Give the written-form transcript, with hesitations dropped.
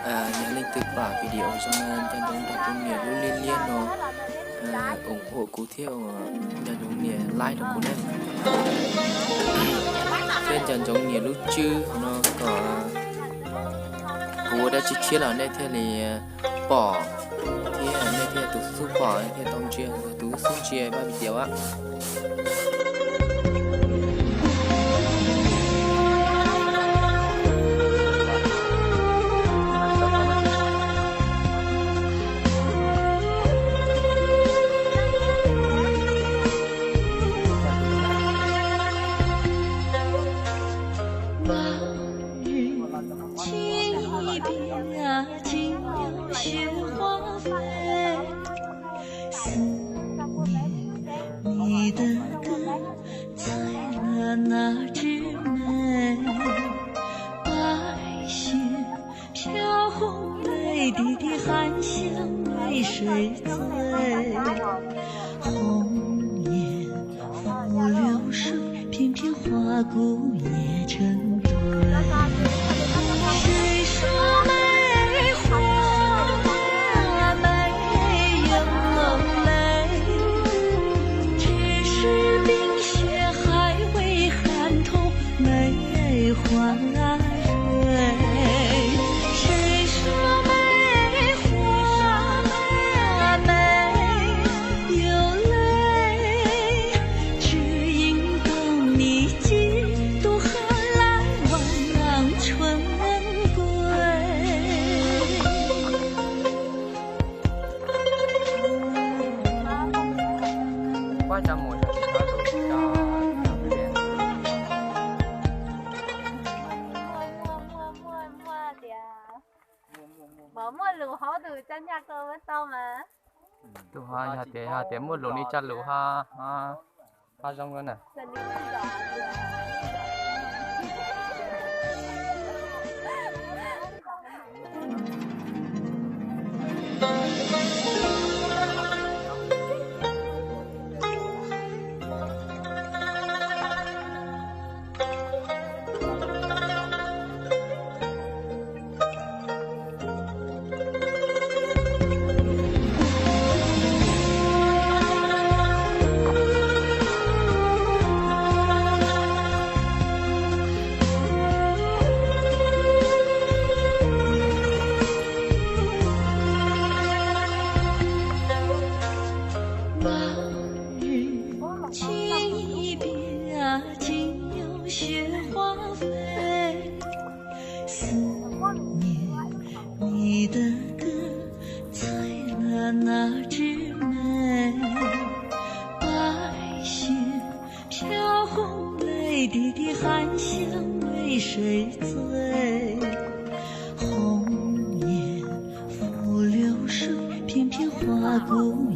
nhớ lên từ quả video cho nên cho chúng ta cũng nhiều lúc liên liên nó ủng hộ cụ theo cho chúng nhiều like được cũng đấy trên cho chúng nhiều lúc chứ nó có cụ đã chỉ chia là đây thế thì bỏ thì đây thế tủ su bỏ thì tông chia tủ su chia ba video á你的歌在了哪枝梅？白雪飘红泪滴的含香为谁醉？红颜拂流水，片片花骨也成堆。谁说梅花没有泪？只是冰雪还未寒透梅花蕊。谁说梅花没有泪？只因当你几度寒来望春归。quan trọng một là nó đủ cho cái bỏ mua lúa họ từ chân nhà cơ với tao mà tu ha nhà tiền mua lúa đi chăn lúa ha ha rong luôn nè雪花飞，思念你的歌在了哪枝梅？白雪飘红泪滴的含香为谁醉？红颜拂流水，片片花骨